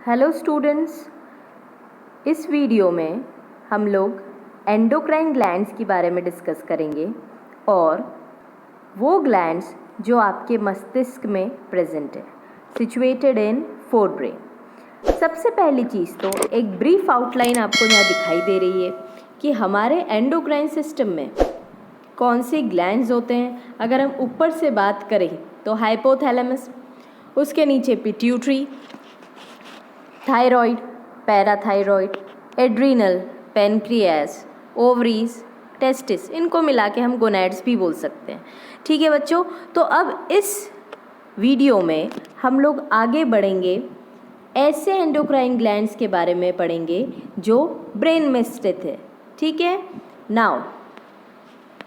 Hello students, इस video में हम लोग एंडोक्राइन ग्लैंड्स के बारे में डिस्कस करेंगे और वो ग्लैंड्स जो आपके मस्तिष्क में प्रेजेंट है, सिचुएटेड इन फोरब्रेन। सबसे पहली चीज़ तो एक ब्रीफ आउटलाइन आपको यहाँ दिखाई दे रही है कि हमारे एंडोक्राइन सिस्टम में कौन से ग्लैंड्स होते हैं। अगर हम ऊपर से बात करें तो हाइपोथैलेमस, उसके नीचे pituitary, thyroid, parathyroid, adrenal, pancreas, ovaries, testis, इनको मिला के हम गोनैड्स भी बोल सकते हैं। ठीक है बच्चों, तो अब इस वीडियो में हम लोग आगे बढ़ेंगे, ऐसे एंडोक्राइन ग्लैंड्स के बारे में पढ़ेंगे जो ब्रेन में स्थित है। ठीक है, now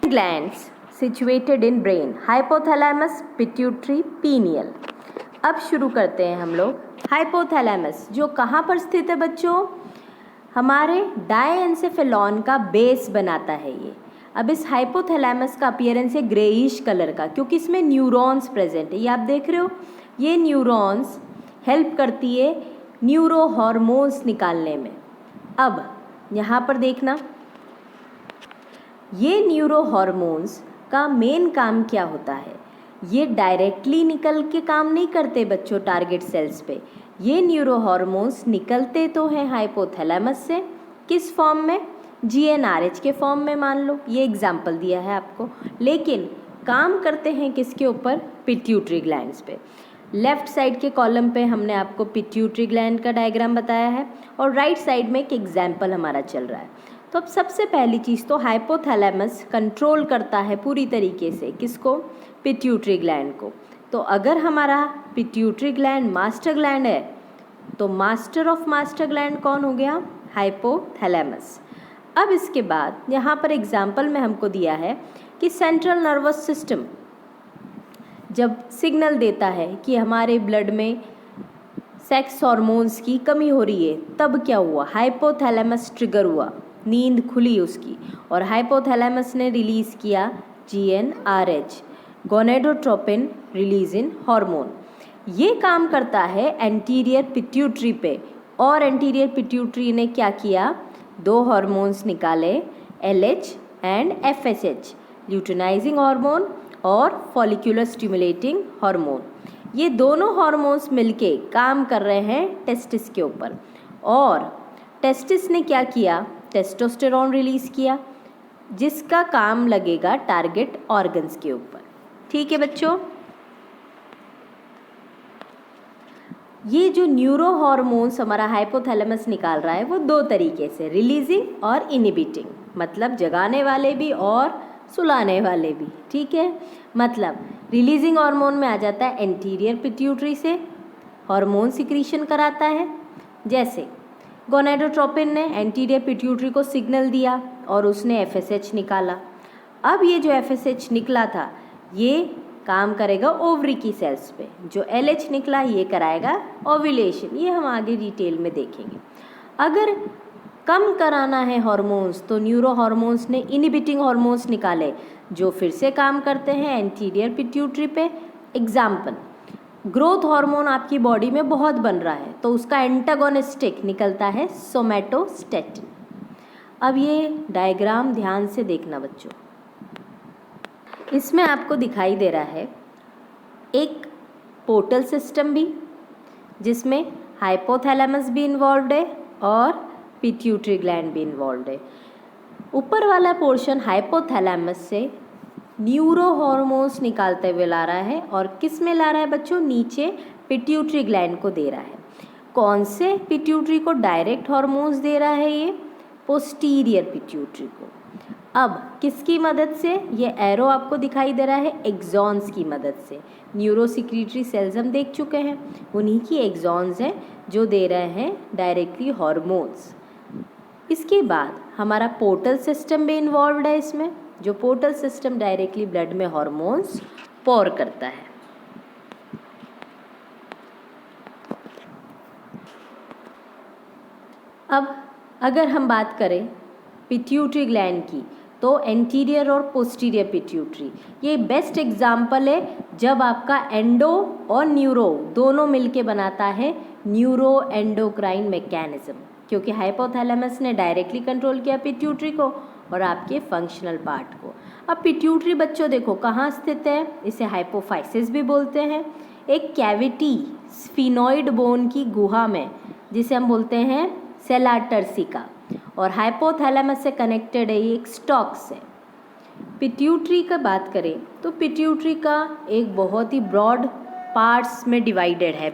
glands situated in brain, hypothalamus, pituitary, pineal. अब शुरू करते हैं हम लोग। हाइपोथैलेमस जो कहाँ पर स्थित है बच्चों? हमारे डायएन्सेफेलॉन का बेस बनाता है ये। अब इस हाइपोथैलेमस का अपीयरेंस है ग्रेइश कलर का, क्योंकि इसमें न्यूरॉन्स प्रेजेंट है। ये आप देख रहे हो, ये न्यूरॉन्स हेल्प करती है न्यूरो हॉर्मोन्स निकालने में। अब यहाँ पर देखना, ये न्यूरो हॉर्मोन्स का मेन काम क्या होता है? ये डायरेक्टली निकल के काम नहीं करते बच्चों टारगेट सेल्स पे। ये न्यूरो हॉर्मोन्स निकलते तो हैं हाइपोथैलेमस से, किस फॉर्म में? जीएनआरएच के फॉर्म में, मान लो ये एग्जाम्पल दिया है आपको, लेकिन काम करते हैं किसके ऊपर? पिट्यूटरी ग्लैंड्स पे। लेफ्ट साइड के कॉलम पे हमने आपको पिट्यूटरी ग्लैंड का डायग्राम बताया है और राइट साइड में एक एग्जाम्पल हमारा चल रहा है। तो अब सबसे पहली चीज़ तो हाइपोथैलेमस कंट्रोल करता है पूरी तरीके से किसको? पिट्यूटरी ग्लैंड को। तो अगर हमारा पिट्यूटरी ग्लैंड मास्टर ग्लैंड है तो मास्टर ऑफ मास्टर ग्लैंड कौन हो गया? हाइपोथैलेमस। अब इसके बाद यहाँ पर एग्जाम्पल में हमको दिया है कि सेंट्रल नर्वस सिस्टम जब सिग्नल देता है कि हमारे ब्लड में सेक्स हार्मोन्स की कमी हो रही है, तब क्या हुआ? हाइपोथैलेमस ट्रिगर हुआ, नींद खुली उसकी, और हाइपोथैलेमस ने रिलीज़ किया जीएनआरएच, गोनेडोट्रोपिन रिलीजिंग हार्मोन। ये काम करता है एंटीरियर पिट्यूटरी पे, और एंटीरियर पिट्यूटरी ने क्या किया? दो हार्मोन्स निकाले, LH and FSH, luteinizing hormone और फॉलिकुलर स्टिमुलेटिंग हार्मोन। ये दोनों हार्मोन्स मिलके काम कर रहे हैं टेस्टिस के ऊपर, और टेस्टिस ने क्या किया? टेस्टोस्टेरॉन रिलीज़ किया, जिसका काम लगेगा टारगेट ऑर्गन्स के ऊपर। ठीक है बच्चों, ये जो न्यूरो हार्मोन्स हमारा हाइपोथैलेमस निकाल रहा है वो दो तरीके से, रिलीजिंग और इनहिबिटिंग, मतलब जगाने वाले भी और सुलाने वाले भी। ठीक है, मतलब रिलीजिंग हार्मोन में आ जाता है एंटीरियर पिट्यूटरी से, हार्मोन सिक्रीशन कराता है। जैसे गोनेडोट्रोपिन ने एंटीरियर पिट्यूटरी को सिग्नल दिया और उसने एफएसएच निकाला। अब ये जो एफएसएच निकला था ये काम करेगा ओवरी की सेल्स पे, जो एलएच निकला ये कराएगा ओव्यूलेशन। ये हम आगे डिटेल में देखेंगे। अगर कम कराना है हार्मोन्स तो न्यूरो हार्मोन्स ने इनहिबिटिंग हार्मोन्स निकाले, जो फिर से काम करते हैं एंटीरियर पिट्यूटरी पे। एग्जाम्पल, ग्रोथ हार्मोन आपकी बॉडी में बहुत बन रहा है तो उसका एंटागोनिस्टिक निकलता है सोमैटोस्टेटिन। अब ये डायग्राम ध्यान से देखना बच्चों, इसमें आपको दिखाई दे रहा है एक पोर्टल सिस्टम भी, जिसमें हाइपोथैलेमस भी इन्वॉल्व है और पिट्यूटरी ग्लैंड भी इन्वॉल्व है। ऊपर वाला पोर्शन हाइपोथैलेमस से न्यूरो हार्मोन्स निकालते हुए ला रहा है, और किस में ला रहा है बच्चों? नीचे पिट्यूटरी ग्लैंड को दे रहा है। कौन से पिट्यूटरी को डायरेक्ट हार्मोन्स दे रहा है? ये पोस्टीरियर पिट्यूटरी को। अब किसकी मदद से? ये एरो आपको दिखाई दे रहा है एक्सॉन्स की मदद से। न्यूरो सिक्रीटरी सेल्स हम देख चुके हैं, उन्हीं की एक्सॉन्स हैं जो दे रहे हैं डायरेक्टली हार्मोन्स। इसके बाद हमारा पोर्टल सिस्टम भी इन्वॉल्व है इसमें, जो पोर्टल सिस्टम डायरेक्टली ब्लड में हार्मोन्स पोर करता है। अब अगर हम बात करें पिट्यूटरी ग्लैंड की, तो एंटीरियर और पोस्टीरियर पिट्यूटरी। ये बेस्ट एग्जाम्पल है जब आपका एंडो और न्यूरो दोनों मिलके बनाता है न्यूरो एंडोक्राइन मैकेनिज्म, क्योंकि हाइपोथैलेमस ने डायरेक्टली कंट्रोल किया पिट्यूटरी को और आपके फंक्शनल पार्ट को। अब पिट्यूटरी बच्चों देखो कहाँ स्थित है, इसे हाइपोफाइसिस भी बोलते हैं, एक कैविटी स्फिनोइड बोन की गुहा में, जिसे हम बोलते हैं सेला टर्सिका, और हाइपोथैलेमस से कनेक्टेड है, ये एक स्टॉक से। पिट्यूटरी का बात करें तो पिट्यूटरी का एक बहुत ही ब्रॉड पार्ट्स में डिवाइडेड है।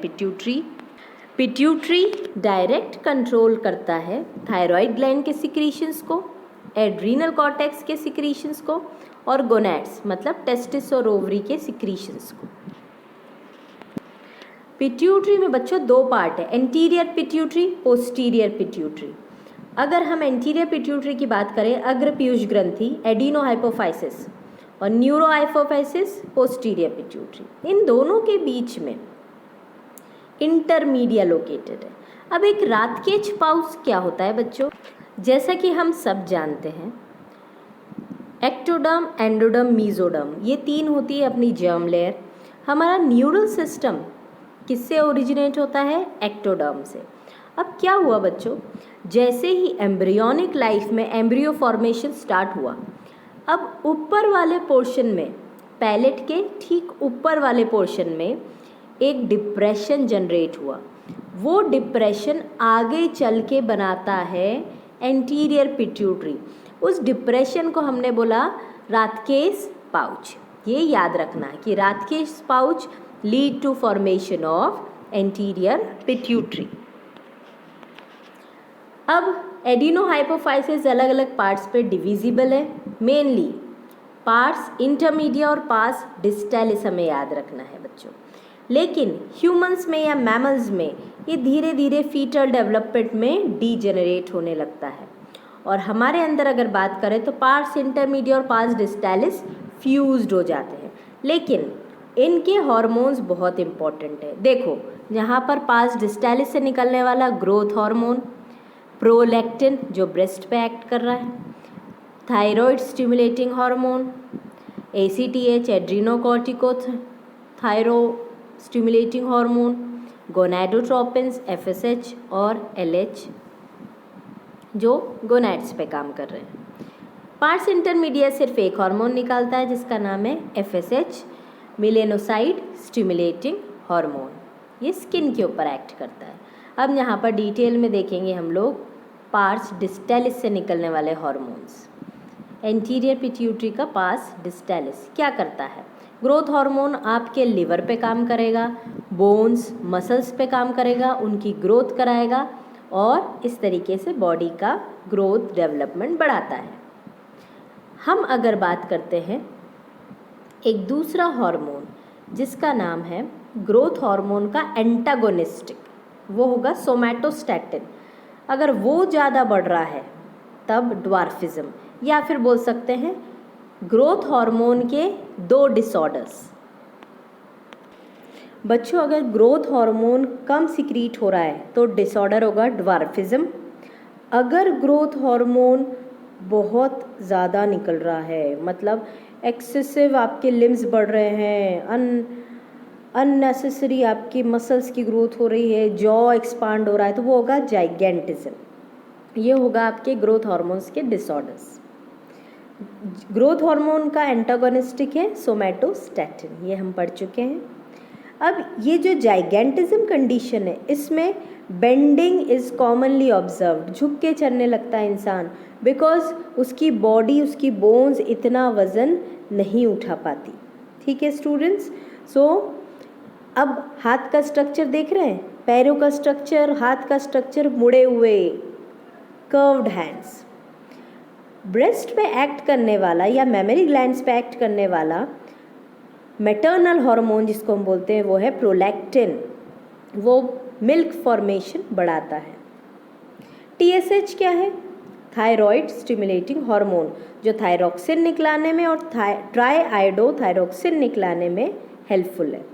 पिट्यूटरी डायरेक्ट कंट्रोल करता है थायराइड ग्लैंड के सिक्रीशंस को, एड्रीनल कॉर्टेक्स के सिक्रीशंस को, और गोनैड्स मतलब टेस्टिस और ओवरी के सिक्रीशंस को। पिट्यूटरी में बच्चों दो पार्ट है, एंटीरियर पिट्यूटरी, पोस्टीरियर पिट्यूटरी। अगर हम एंटीरियर पिट्यूटरी की बात करें, अग्र पीयूष ग्रंथि एडिनो हाइपोफाइसिस और न्यूरो हाइपोफाइसिस पोस्टीरियर पिट्यूटरी, इन दोनों के बीच में इंटरमीडिया लोकेटेड है। अब एक रातकेच पाउच क्या होता है बच्चों, जैसा कि हम सब जानते हैं एक्टोडर्म, एंडोडर्म, मीजोडर्म, ये तीन होती है अपनी जर्म लेयर। हमारा न्यूरल सिस्टम किससे ओरिजिनेट होता है, एक्टोडर्म से। अब क्या हुआ बच्चों, जैसे ही एम्ब्रियोनिक लाइफ में एम्ब्रियो फॉर्मेशन स्टार्ट हुआ, अब ऊपर वाले पोर्शन में, पैलेट के ठीक ऊपर वाले पोर्शन में एक डिप्रेशन जनरेट हुआ। वो डिप्रेशन आगे चल के बनाता है एंटीरियर पिट्यूटरी। उस डिप्रेशन को हमने बोला रातकेस पाउच। ये याद रखना है कि Rathke's pouch lead to formation of anterior pituitary. अब एडिनो हाइपोफाइसिस अलग अलग पार्ट्स पे डिविजिबल है, मेनली पार्ट्स इंटरमीडिया और पार्ट्स डिस्टैलिस हमें याद रखना है बच्चों। लेकिन ह्यूमंस में या मैमल्स में ये धीरे धीरे फीटल डेवलपमेंट में डीजेनरेट होने लगता है, और हमारे अंदर अगर बात करें तो पार्ट्स इंटरमीडिया और पार्ट्स डिस्टैलिस फ्यूज्ड हो जाते हैं। लेकिन इनके हार्मोन्स बहुत इंपॉर्टेंट है। देखो यहाँ पर पार्ट्स डिस्टैलिस से निकलने वाला ग्रोथ हार्मोन, प्रोलैक्टिन जो ब्रेस्ट पे एक्ट कर रहा है, thyroid stimulating hormone, ACTH adrenocortico thyro stimulating hormone, gonadotropins FSH और LH जो गोनैड्स पे काम कर रहे हैं। पार्ट्स इंटरमीडिएट सिर्फ एक हार्मोन निकालता है जिसका नाम है FSH मेलेनोसाइड स्टिमुलेटिंग हार्मोन, ये स्किन के ऊपर एक्ट करता है। अब यहाँ पर डिटेल में देखेंगे हम लोग पार्ट्स डिस्टैलिस से निकलने वाले हार्मोन्स। एंटीरियर पिट्यूटरी का पार्ट्स डिस्टैलिस क्या करता है, ग्रोथ हार्मोन आपके लिवर पे काम करेगा, बोन्स मसल्स पे काम करेगा, उनकी ग्रोथ कराएगा और इस तरीके से बॉडी का ग्रोथ डेवलपमेंट बढ़ाता है। हम अगर बात करते हैं एक दूसरा हार्मोन जिसका नाम है ग्रोथ हार्मोन का एंटागोनिस्टिक, वो होगा सोमैटोस्टैटिन। अगर वो ज़्यादा बढ़ रहा है तब ड्वार्फिज्म, या फिर बोल सकते हैं ग्रोथ हार्मोन के दो डिसऑर्डर्स। बच्चों अगर ग्रोथ हार्मोन कम सिक्रीट हो रहा है तो डिसऑर्डर होगा ड्वार्फिज्म। अगर ग्रोथ हार्मोन बहुत ज़्यादा निकल रहा है, मतलब एक्सेसिव आपके लिम्स बढ़ रहे हैं, अननेसेसरी आपकी मसल्स की ग्रोथ हो रही है, जॉ एक्सपांड हो रहा है, तो वो होगा जाइगेंटिज्म। ये होगा आपके ग्रोथ हार्मोन्स के डिसऑर्डर्स। ग्रोथ हार्मोन का एंटागोनिस्टिक है सोमैटोस्टैटिन, ये हम पढ़ चुके हैं। अब ये जो जाइगेंटिज्म कंडीशन है इसमें बेंडिंग इज़ कॉमनली ऑब्जर्व्ड, झुक के चलने लगता है इंसान, बिकॉज उसकी बॉडी, उसकी बोन्स इतना वज़न नहीं उठा पाती। ठीक है स्टूडेंट्स, सो अब हाथ का स्ट्रक्चर देख रहे हैं, पैरों का स्ट्रक्चर, हाथ का स्ट्रक्चर, मुड़े हुए कर्व्ड हैंड्स। ब्रेस्ट पे एक्ट करने वाला या मेमरी ग्लैंड्स पे एक्ट करने वाला मैटरनल हार्मोन जिसको हम बोलते हैं वो है प्रोलैक्टिन, वो मिल्क फॉर्मेशन बढ़ाता है। TSH क्या है, थायराइड स्टिमुलेटिंग हार्मोन, जो थायरोक्सिन निकलाने में और ट्राईआयोडोथायरोक्सिन निकलाने में हेल्पफुल है।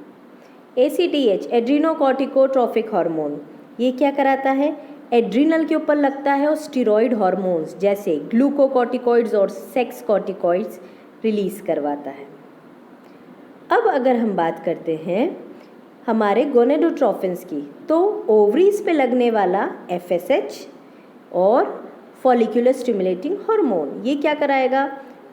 ACTH एड्रीनोकॉर्टिकोट्रोफिक हार्मोन, ये क्या कराता है, एड्रिनल के ऊपर लगता है और स्टीरॉयड हार्मोन्स जैसे ग्लूकोकॉर्टिकॉइड्स और सेक्स कॉर्टिकॉइड्स रिलीज करवाता है। अब अगर हम बात करते हैं हमारे गोनेडोट्रोफिन्स की, तो ओवरीज पे लगने वाला FSH और फॉलिकुलर स्टिमुलेटिंग हार्मोन ये क्या कराएगा,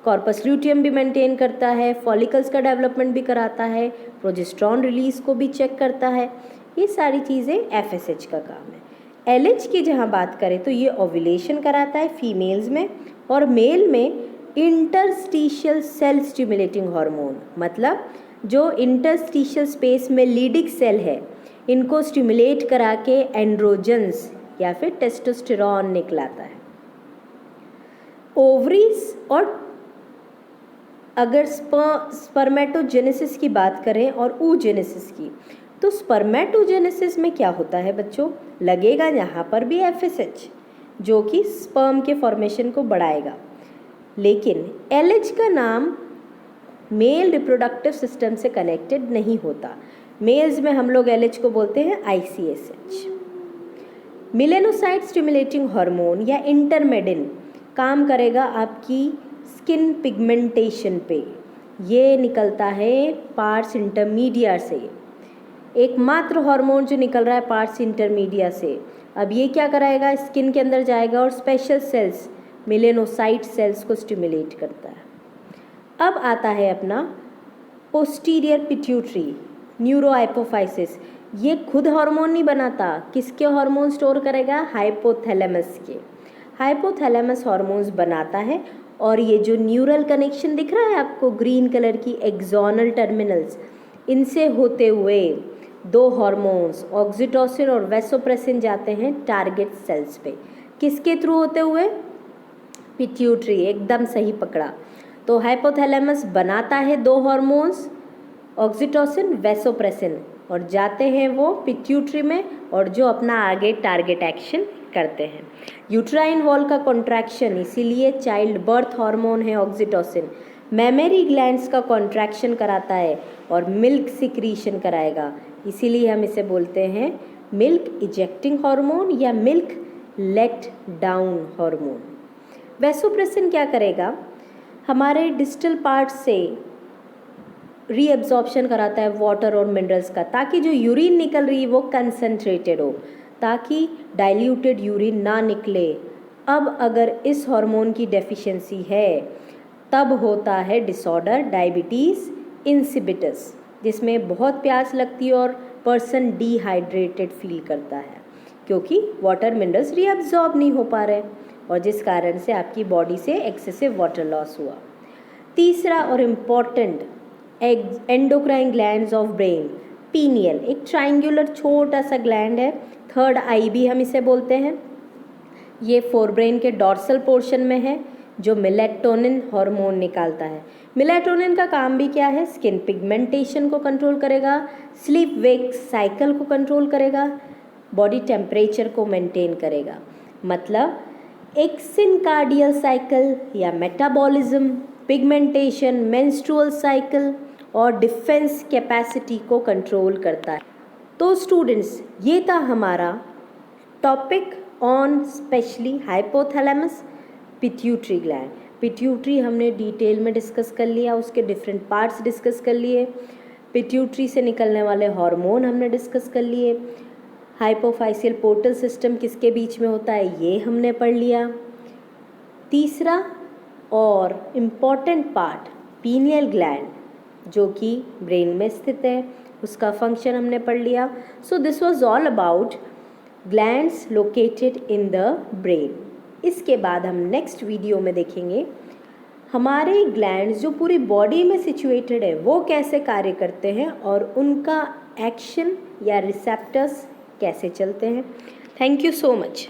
कॉर्पस ल्यूटियम भी मेंटेन करता है, फॉलिकल्स का डेवलपमेंट भी कराता है, प्रोजेस्टेरॉन रिलीज को भी चेक करता है। ये सारी चीज़ें FSH का काम है। LH की जहाँ बात करें तो ये ओव्यूलेशन कराता है फीमेल्स में, और मेल में इंटरस्टिशियल सेल स्टिमुलेटिंग हार्मोन, मतलब जो इंटरस्टिशियल स्पेस में लीडिंग सेल है इनको स्टिमुलेट करा के एंड्रोजन्स या फिर टेस्टोस्टेरॉन निकलाता है। ओवरीज और अगर स्पर्मेटोजेनेसिस की बात करें और oogenesis की, तो स्पर्मेटोजेनेसिस में क्या होता है बच्चों, लगेगा यहाँ पर भी FSH जो कि स्पर्म के फॉर्मेशन को बढ़ाएगा, लेकिन LH का नाम मेल रिप्रोडक्टिव सिस्टम से कनेक्टेड नहीं होता। मेल्स में हम लोग LH को बोलते हैं ICSH। मिलेनोसाइट स्टिमुलेटिंग हार्मोन या इंटरमेडिन काम करेगा आपकी स्किन पिगमेंटेशन पे। ये निकलता है पार्स इंटरमीडिया से, एकमात्र हार्मोन जो निकल रहा है पार्स इंटरमीडिया से। अब ये क्या कराएगा, स्किन के अंदर जाएगा और स्पेशल सेल्स मिलेनोसाइट सेल्स को स्टिमुलेट करता है। अब आता है अपना पोस्टीरियर पिट्यूटरी न्यूरोहाइपोफाइसिस। ये खुद हार्मोन नहीं बनाता, किसके हार्मोन स्टोर करेगा, हाइपोथैलेमस के। हाइपोथैलेमस हार्मोन्स बनाता है, और ये जो न्यूरल कनेक्शन दिख रहा है आपको ग्रीन कलर की एक्सोनल टर्मिनल्स, इनसे होते हुए दो हार्मोन्स ऑक्सीटोसिन और वैसोप्रेसिन जाते हैं टारगेट सेल्स पे। किसके थ्रू होते हुए, पिट्यूटरी, एकदम सही पकड़ा। तो हाइपोथैलेमस बनाता है दो हार्मोन्स ऑक्सीटोसिन वैसोप्रेसिन, और जाते हैं वो पिट्यूटरी में, और जो अपना आगे टारगेट एक्शन करते हैं। यूट्राइन वॉल का कॉन्ट्रैक्शन, इसीलिए चाइल्ड बर्थ हार्मोन है ऑक्सीटोसिन। मेमरी ग्लैंड्स का कॉन्ट्रैक्शन कराता है और मिल्क सिक्रीशन कराएगा, इसीलिए हम इसे बोलते हैं मिल्क इजेक्टिंग हार्मोन या milk let down hormone. Vasopressin क्या करेगा, हमारे डिस्टल पार्ट से रीअब्जॉर्प्शन कराता है वाटर और मिनरल्स का, ताकि जो यूरिन निकल रही है वो कंसंट्रेटेड हो, ताकि डाइल्यूटेड यूरिन ना निकले। अब अगर इस हार्मोन की डेफिशिएंसी है तब होता है डिसऑर्डर डायबिटीज़ इंसिपिटस, जिसमें बहुत प्यास लगती है और पर्सन डिहाइड्रेटेड फील करता है, क्योंकि वाटर मिनरल्स रीअब्जॉर्ब नहीं हो पा रहे, और जिस कारण से आपकी बॉडी से एक्सेसिव वाटर लॉस हुआ। तीसरा और important, endocrine glands of brain, pineal, एक ट्राइंगुलर छोटा सा ग्लैंड है, थर्ड आई भी हम इसे बोलते हैं। ये फोरब्रेन के डॉर्सल पोर्शन में है, जो मेलेटोनिन हार्मोन निकालता है। मेलेटोनिन का काम भी क्या है, स्किन पिगमेंटेशन को कंट्रोल करेगा, स्लीप वेक साइकिल को कंट्रोल करेगा, बॉडी टेम्परेचर को मेंटेन करेगा। मतलब एक सिनकार्डियल साइकिल या मेटाबॉलिज्म, पिगमेंटेशन, मेंस्ट्रुअल साइकिल और डिफेंस कैपेसिटी को कंट्रोल करता है। तो स्टूडेंट्स, ये था हमारा topic on specially hypothalamus pituitary gland. Pituitary हमने डिटेल में डिस्कस कर लिया, उसके डिफरेंट पार्ट्स डिस्कस कर लिए, पिट्यूटरी से निकलने वाले हार्मोन हमने डिस्कस कर लिए, हाइपोफाइसियल पोर्टल सिस्टम किसके बीच में होता है ये हमने पढ़ लिया। तीसरा और इम्पॉर्टेंट पार्ट पीनियल ग्लैंड, जो कि ब्रेन में स्थित है, उसका फंक्शन हमने पढ़ लिया। So this was all about glands located in the brain. इसके बाद हम नेक्स्ट वीडियो में देखेंगे हमारे ग्लैंड्स जो पूरी बॉडी में सिचुएटेड है वो कैसे कार्य करते हैं और उनका एक्शन या रिसेप्टर्स कैसे चलते हैं। Thank you so much.